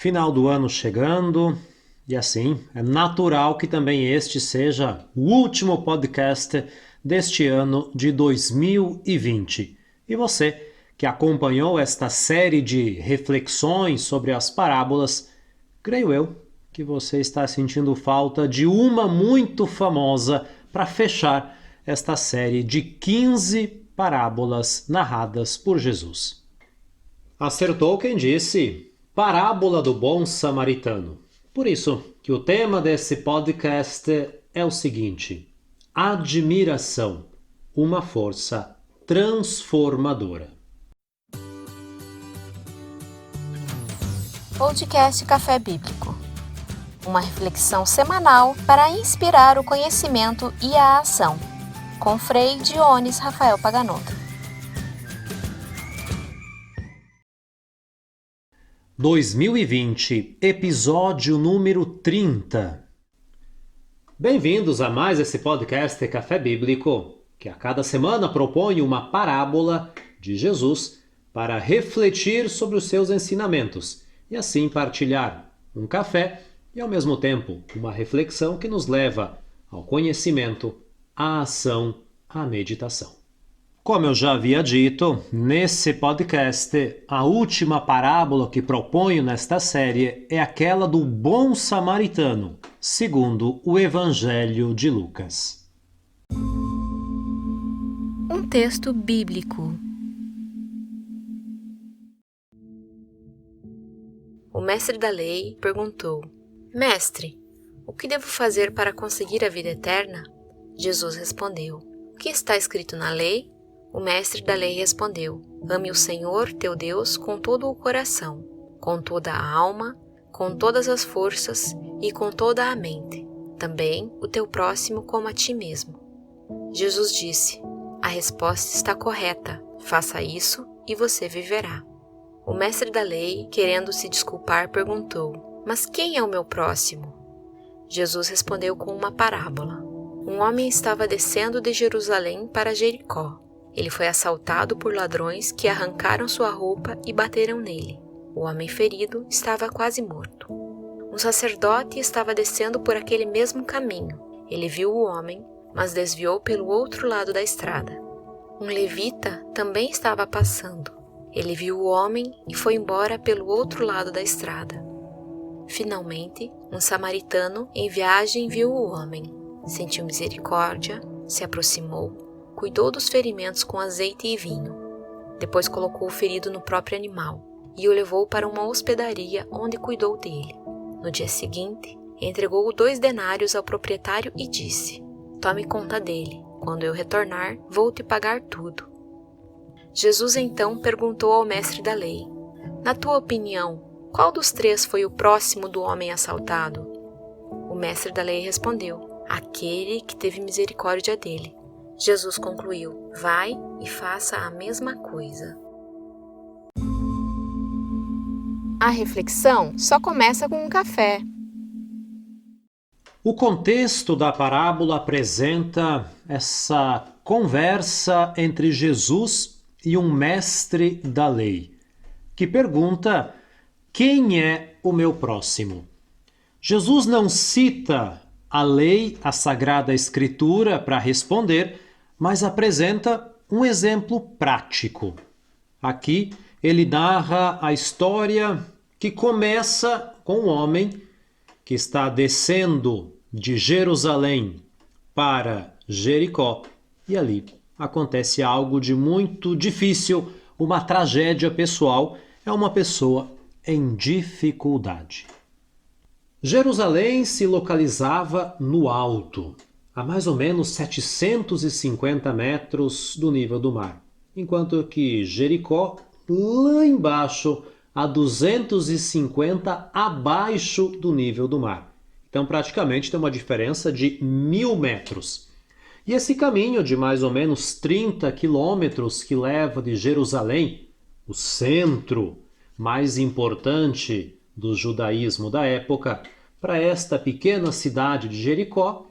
Final do ano chegando, e assim, é natural que também este seja o último podcast deste ano de 2020. E você, que acompanhou esta série de reflexões sobre as parábolas, creio eu que você está sentindo falta de uma muito famosa para fechar esta série de 15 parábolas narradas por Jesus. Acertou quem disse Parábola do Bom Samaritano. Por isso que o tema desse podcast é o seguinte: admiração, uma força transformadora. Podcast Café Bíblico. Uma reflexão semanal para inspirar o conhecimento e a ação. Com Frei Dionis Rafael Paganotto. 2020, episódio número 30. Bem-vindos a mais esse podcast Café Bíblico, que a cada semana propõe uma parábola de Jesus para refletir sobre os seus ensinamentos e assim partilhar um café e ao mesmo tempo uma reflexão que nos leva ao conhecimento, à ação, à meditação. Como eu já havia dito, nesse podcast, a última parábola que proponho nesta série é aquela do bom samaritano, segundo o Evangelho de Lucas. Um texto bíblico. O mestre da lei perguntou: Mestre, o que devo fazer para conseguir a vida eterna? Jesus respondeu: O que está escrito na lei? O mestre da lei respondeu: Ame o Senhor, teu Deus, com todo o coração, com toda a alma, com todas as forças e com toda a mente. Também o teu próximo como a ti mesmo. Jesus disse: A resposta está correta. Faça isso e você viverá. O mestre da lei, querendo se desculpar, perguntou: Mas quem é o meu próximo? Jesus respondeu com uma parábola. Um homem estava descendo de Jerusalém para Jericó. Ele foi assaltado por ladrões que arrancaram sua roupa e bateram nele. O homem ferido estava quase morto. Um sacerdote estava descendo por aquele mesmo caminho. Ele viu o homem, mas desviou pelo outro lado da estrada. Um levita também estava passando. Ele viu o homem e foi embora pelo outro lado da estrada. Finalmente, um samaritano em viagem viu o homem. Sentiu misericórdia, se aproximou, cuidou dos ferimentos com azeite e vinho. Depois colocou o ferido no próprio animal e o levou para uma hospedaria onde cuidou dele. No dia seguinte, entregou 2 denários ao proprietário e disse: Tome conta dele. Quando eu retornar, vou te pagar tudo. Jesus então perguntou ao mestre da lei: Na tua opinião, qual dos 3 foi o próximo do homem assaltado? O mestre da lei respondeu: Aquele que teve misericórdia dele. Jesus concluiu: Vai e faça a mesma coisa. A reflexão só começa com um café. O contexto da parábola apresenta essa conversa entre Jesus e um mestre da lei, que pergunta: quem é o meu próximo? Jesus não cita a lei, a Sagrada Escritura, para responder, mas apresenta um exemplo prático. Aqui ele narra a história que começa com um homem que está descendo de Jerusalém para Jericó e ali acontece algo de muito difícil, uma tragédia pessoal, é uma pessoa em dificuldade. Jerusalém se localizava no alto, a mais ou menos 750 metros do nível do mar, enquanto que Jericó, lá embaixo, a 250 abaixo do nível do mar. Então, praticamente tem uma diferença de 1.000 metros. E esse caminho de mais ou menos 30 quilômetros que leva de Jerusalém, o centro mais importante do judaísmo da época, para esta pequena cidade de Jericó,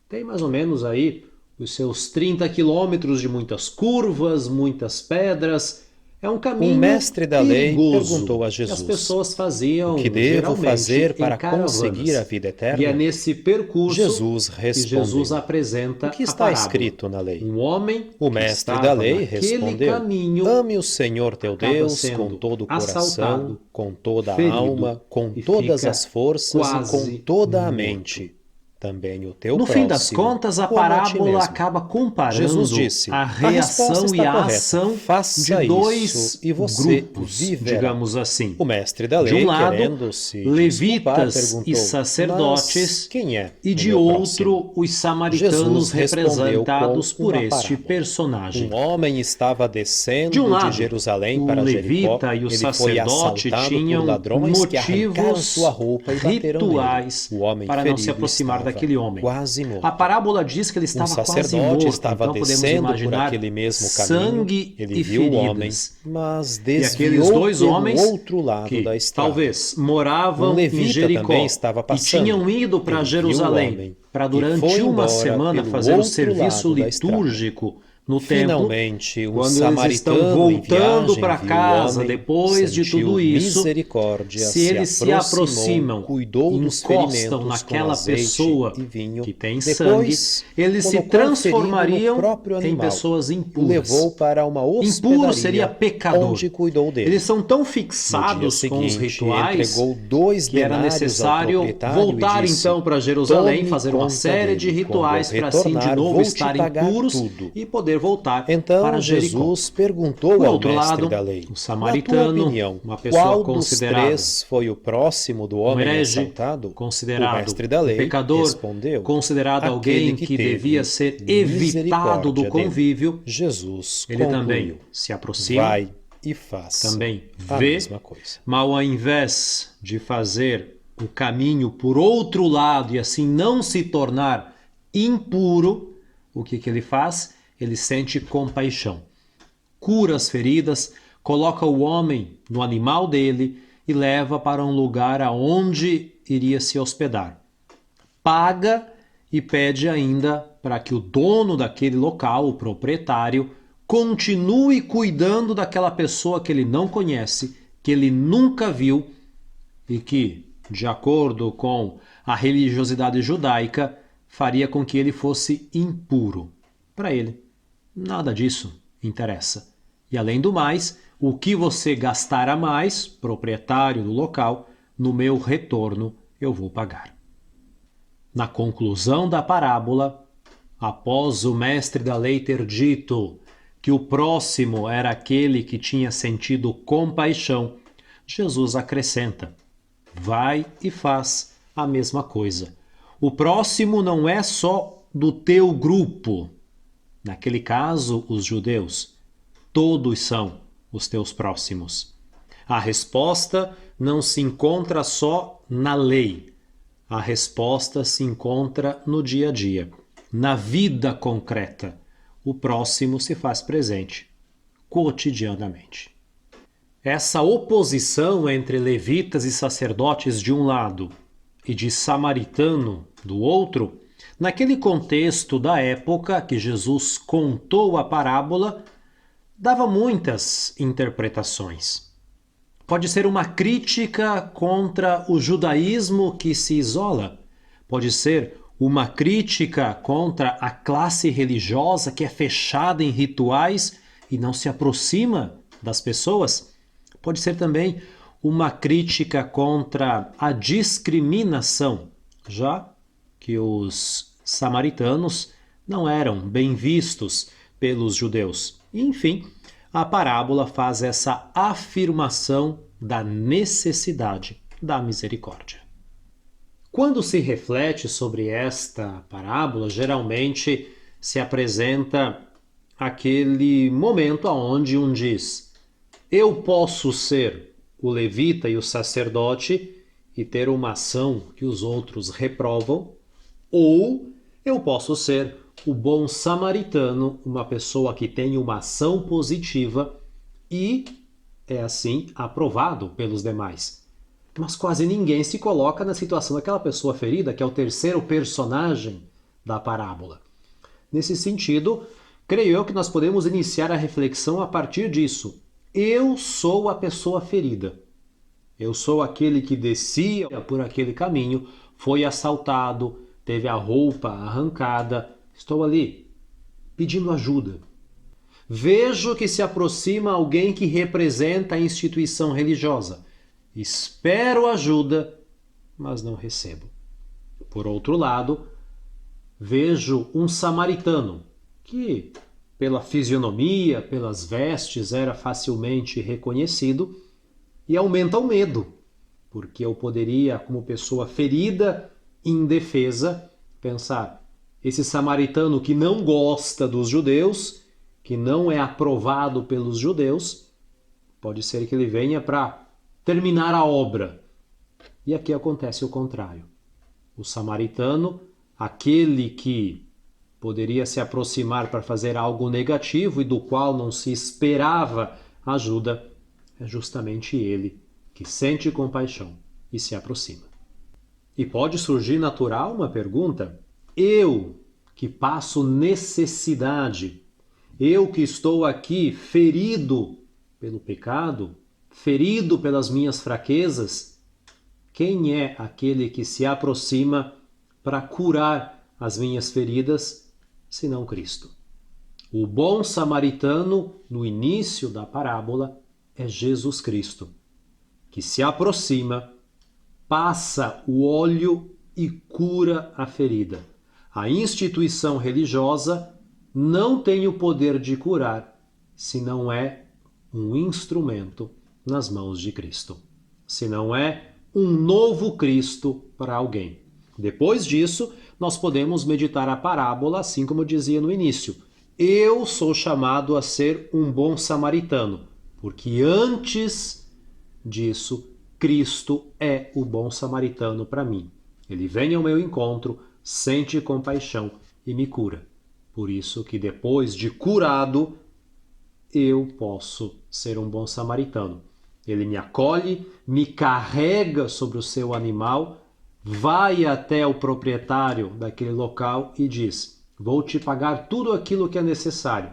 tem mais ou menos aí os seus 30 quilômetros de muitas curvas, muitas pedras. É um caminho mestre da lei perigoso perguntou a que as Jesus: pessoas faziam O que devo geralmente fazer para em caravanas. conseguir a vida E é eterna? nesse percurso Jesus que Jesus respondeu: apresenta O que a está parábola. escrito na lei? Um homem O que mestre estava da lei naquele respondeu: caminho Ame o Senhor teu acaba Deus sendo com todo o assaltado, coração, com toda a ferido alma, com e todas fica as forças e com quase toda a morto. mente. Também o teu No fim das próximo, contas, a como a ti parábola mesmo. acaba Jesus comparando disse: a A resposta reação e está a correta. ação de Faça dois isso e você grupos, viverá. digamos assim. O mestre da De um lei, lado, querendo se desculpar, levitas perguntou: e sacerdotes, Mas quem é e o de meu próximo? outro, os samaritanos Jesus respondeu com representados por uma este parábola. personagem. Um homem estava De descendo um de lado, Jerusalém o para Jericó. levita e o Ele foi sacerdote assaltado por tinham ladrões que arrancaram motivos sua roupa e bateram nele. rituais O homem para não se ferido aproximar estava daquele homem. quase morto. A parábola diz que ele Um estava quase sacerdote morto, estava então podemos descendo por imaginar aquele mesmo caminho. sangue Ele e viu o homem, feridas. mas E aqueles desviou dois pelo homens outro lado que da estrada. talvez moravam Um em levita Jericó também estava e passando. tinham ido para Ele viu o Jerusalém homem para e durante foi uma embora semana pelo fazer o outro serviço lado da estrada. litúrgico no templo. Finalmente, um Quando eles estão samaritano em voltando viagem para viu o casa homem, depois de sentiu tudo isso, misericórdia, se eles se aproximam, cuidou dos encostam ferimentos com naquela azeite pessoa e vinho, que tem depois sangue, eles se colocou o ferido no transformariam próprio em animal pessoas e o impuras. levou para uma Impuro seria hospedaria pecador. onde cuidou dele. Eles são tão No dia fixados com os seguinte, rituais entregou 2 que era denários ao necessário proprietário voltar e disse: então para Jerusalém, Tome fazer uma conta série de dele. rituais Quando eu para assim de retornar, novo vou te estarem pagar puros tudo. e poder voltar Então para Jericó. Jesus perguntou Por ao outro mestre lado, da lei: o Na tua samaritano, opinião, uma pessoa qual dos considerada 3 foi o próximo do um homem herege, assaltado? O considerado mestre da um lei pecador, respondeu: considerado alguém Aquele que teve devia ser evitado do misericórdia dele. convívio, Jesus ele concluiu: também se aproxima, Vai e faz também a vê, mesma coisa. mas ao invés de fazer o caminho por outro lado e assim não se tornar impuro, o que ele faz? Ele sente compaixão. Cura as feridas, coloca o homem no animal dele e leva para um lugar aonde iria se hospedar. Paga e pede ainda para que o dono daquele local, o proprietário, continue cuidando daquela pessoa que ele não conhece, que ele nunca viu e que, de acordo com a religiosidade judaica, faria com que ele fosse impuro. Para ele, nada disso interessa. E além do mais, o que você gastar a mais, proprietário do local, no meu retorno eu vou pagar. Na conclusão da parábola, após o mestre da lei ter dito que o próximo era aquele que tinha sentido compaixão, Jesus acrescenta: vai e faz a mesma coisa. O próximo não é só do teu grupo. Naquele caso, os judeus. Todos são os teus próximos. A resposta não se encontra só na lei. A resposta se encontra no dia a dia, na vida concreta. O próximo se faz presente, cotidianamente. Essa oposição entre levitas e sacerdotes de um lado e de samaritano do outro, naquele contexto da época que Jesus contou a parábola, dava muitas interpretações. Pode ser uma crítica contra o judaísmo que se isola. Pode ser uma crítica contra a classe religiosa que é fechada em rituais e não se aproxima das pessoas. Pode ser também uma crítica contra a discriminação, já que os samaritanos não eram bem vistos pelos judeus. Enfim, a parábola faz essa afirmação da necessidade da misericórdia. Quando se reflete sobre esta parábola, geralmente se apresenta aquele momento onde um diz: eu posso ser o levita e o sacerdote e ter uma ação que os outros reprovam, ou eu posso ser o bom samaritano, uma pessoa que tem uma ação positiva e é assim aprovado pelos demais. Mas quase ninguém se coloca na situação daquela pessoa ferida, que é o terceiro personagem da parábola. Nesse sentido, creio eu que nós podemos iniciar a reflexão a partir disso. eu sou a pessoa ferida. Eu sou aquele que descia por aquele caminho, foi assaltado, teve a roupa arrancada. Estou ali, pedindo ajuda. Vejo que se aproxima alguém que representa a instituição religiosa. Espero ajuda, mas não recebo. Por outro lado, vejo um samaritano, que pela fisionomia, pelas vestes, era facilmente reconhecido, e aumenta o medo, porque eu poderia, como pessoa ferida, indefesa, pensar: esse samaritano que não gosta dos judeus, que não é aprovado pelos judeus, pode ser que ele venha para terminar a obra. E aqui acontece o contrário. O samaritano, aquele que poderia se aproximar para fazer algo negativo e do qual não se esperava ajuda, é justamente ele que sente compaixão e se aproxima. E pode surgir natural uma pergunta: eu que passo necessidade, eu que estou aqui ferido pelo pecado, ferido pelas minhas fraquezas, quem é aquele que se aproxima para curar as minhas feridas, senão Cristo? O bom samaritano, no início da parábola, é Jesus Cristo, que se aproxima, passa o óleo e cura a ferida. A instituição religiosa não tem o poder de curar se não é um instrumento nas mãos de Cristo, se não é um novo Cristo para alguém. Depois disso, nós podemos meditar a parábola assim como dizia no início: eu sou chamado a ser um bom samaritano, porque antes disso, Cristo é o bom samaritano para mim. Ele vem ao meu encontro, sente compaixão e me cura. Por isso que depois de curado, eu posso ser um bom samaritano. Ele me acolhe, me carrega sobre o seu animal, vai até o proprietário daquele local e diz: vou te pagar tudo aquilo que é necessário.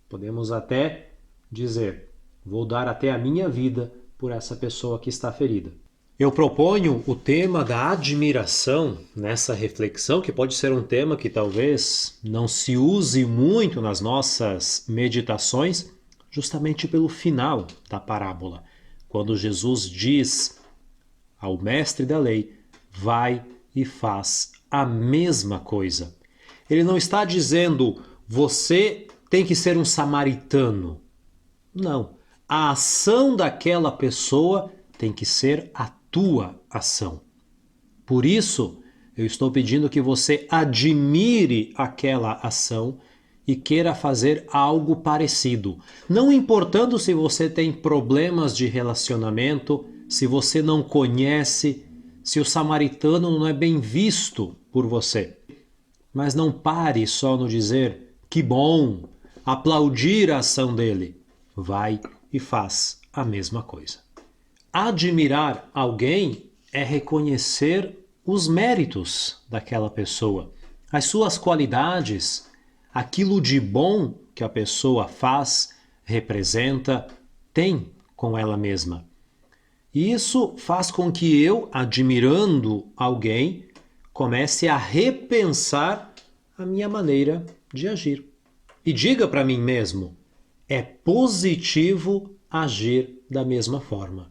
Podemos até dizer: vou dar até a minha vida por essa pessoa que está ferida. Eu proponho o tema da admiração nessa reflexão, que pode ser um tema que talvez não se use muito nas nossas meditações, justamente pelo final da parábola, quando Jesus diz ao mestre da lei: vai e faz a mesma coisa. Ele não está dizendo: você tem que ser um samaritano. Não. A ação daquela pessoa tem que ser a tua ação. Por isso, eu estou pedindo que você admire aquela ação e queira fazer algo parecido. Não importando se você tem problemas de relacionamento, se você não conhece, se o samaritano não é bem visto por você. Mas não pare só no dizer que bom, aplaudir a ação dele. Vai e faz a mesma coisa. Admirar alguém é reconhecer os méritos daquela pessoa, as suas qualidades, aquilo de bom que a pessoa faz, representa, tem com ela mesma. E isso faz com que eu, admirando alguém, comece a repensar a minha maneira de agir. E diga para mim mesmo: é positivo agir da mesma forma.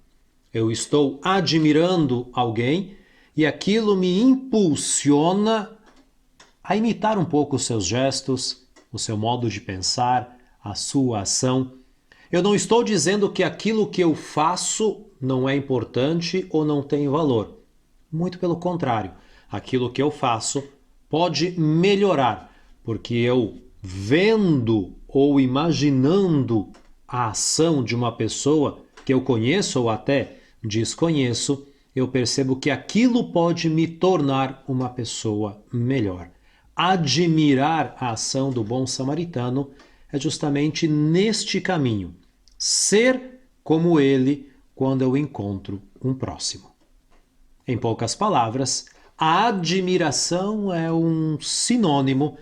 Eu estou admirando alguém e aquilo me impulsiona a imitar um pouco os seus gestos, o seu modo de pensar, a sua ação. Eu não estou dizendo que aquilo que eu faço não é importante ou não tem valor. Muito pelo contrário, aquilo que eu faço pode melhorar, porque eu, vendo ou imaginando a ação de uma pessoa que eu conheço ou até desconheço, eu percebo que aquilo pode me tornar uma pessoa melhor. Admirar a ação do bom samaritano é justamente neste caminho. Ser como ele quando eu encontro um próximo. Em poucas palavras, a admiração é um sinônimo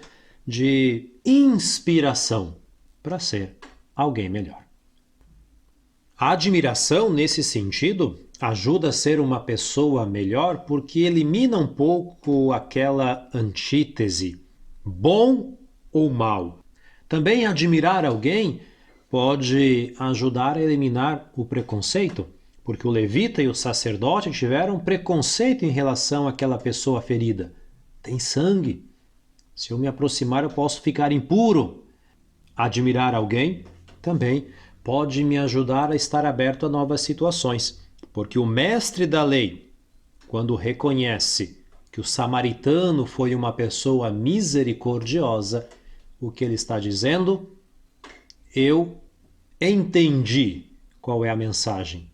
de inspiração para ser alguém melhor. A admiração, nesse sentido, ajuda a ser uma pessoa melhor porque elimina um pouco aquela antítese, bom ou mal. Também admirar alguém pode ajudar a eliminar o preconceito, porque o levita e o sacerdote tiveram preconceito em relação àquela pessoa ferida. Tem sangue. Se eu me aproximar, eu posso ficar impuro. Admirar alguém também pode me ajudar a estar aberto a novas situações, porque o mestre da lei, quando reconhece que o samaritano foi uma pessoa misericordiosa, o que ele está dizendo? Eu entendi qual é a mensagem.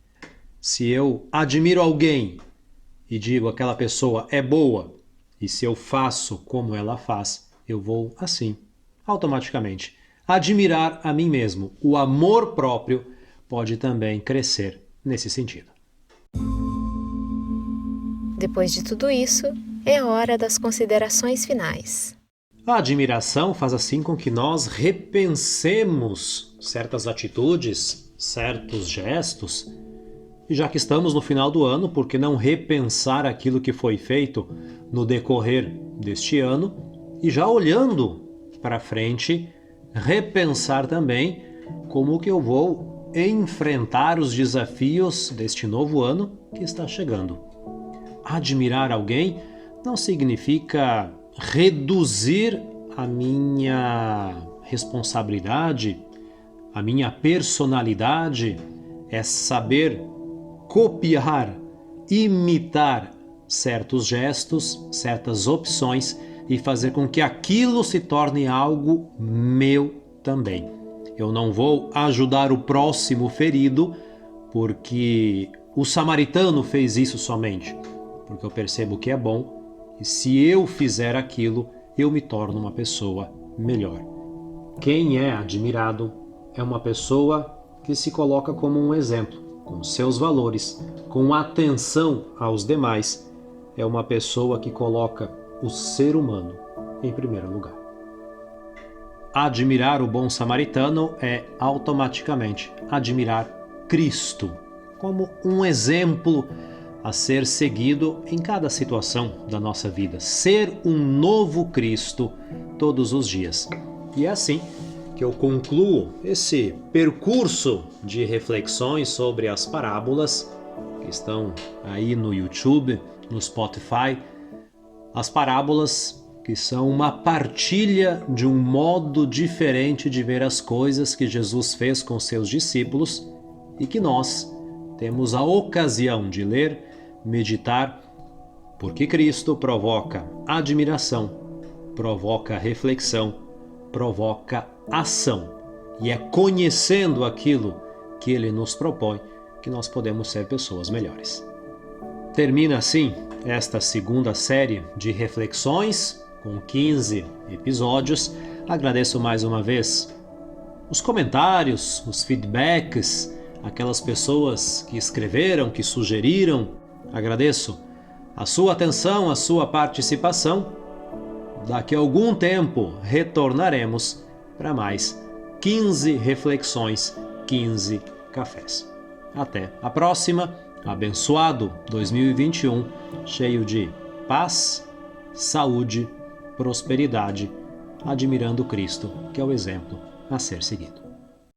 Se eu admiro alguém e digo aquela pessoa é boa, e se eu faço como ela faz, eu vou assim, automaticamente, admirar a mim mesmo. O amor próprio pode também crescer nesse sentido. Depois de tudo isso, é hora das considerações finais. A admiração faz assim com que nós repensemos certas atitudes, certos gestos. E já que estamos no final do ano, por que não repensar aquilo que foi feito no decorrer deste ano e já olhando para frente, repensar também como que eu vou enfrentar os desafios deste novo ano que está chegando. Admirar alguém não significa reduzir a minha responsabilidade, a minha personalidade, é saber copiar, imitar certos gestos, certas opções e fazer com que aquilo se torne algo meu também. Eu não vou ajudar o próximo ferido porque o samaritano fez isso somente, porque eu percebo que é bom e se eu fizer aquilo, eu me torno uma pessoa melhor. Quem é admirado é uma pessoa que se coloca como um exemplo, com seus valores, com atenção aos demais. É uma pessoa que coloca o ser humano em primeiro lugar. Admirar o bom samaritano é automaticamente admirar Cristo como um exemplo a ser seguido em cada situação da nossa vida. Ser um novo Cristo todos os dias. E é assim que eu concluo esse percurso de reflexões sobre as parábolas que estão aí no YouTube, no Spotify. As parábolas que são uma partilha de um modo diferente de ver as coisas que Jesus fez com seus discípulos e que nós temos a ocasião de ler, meditar, porque Cristo provoca admiração, provoca reflexão, provoca ação. E é conhecendo aquilo que Ele nos propõe que nós podemos ser pessoas melhores. Termina assim esta segunda série de reflexões com 15 episódios. Agradeço mais uma vez os comentários, os feedbacks, aquelas pessoas que escreveram, que sugeriram. Agradeço a sua atenção, a sua participação. Daqui a algum tempo retornaremos para mais 15 reflexões, 15 cafés. Até a próxima. Abençoado 2021, cheio de paz, saúde, prosperidade, admirando Cristo, que é o exemplo a ser seguido.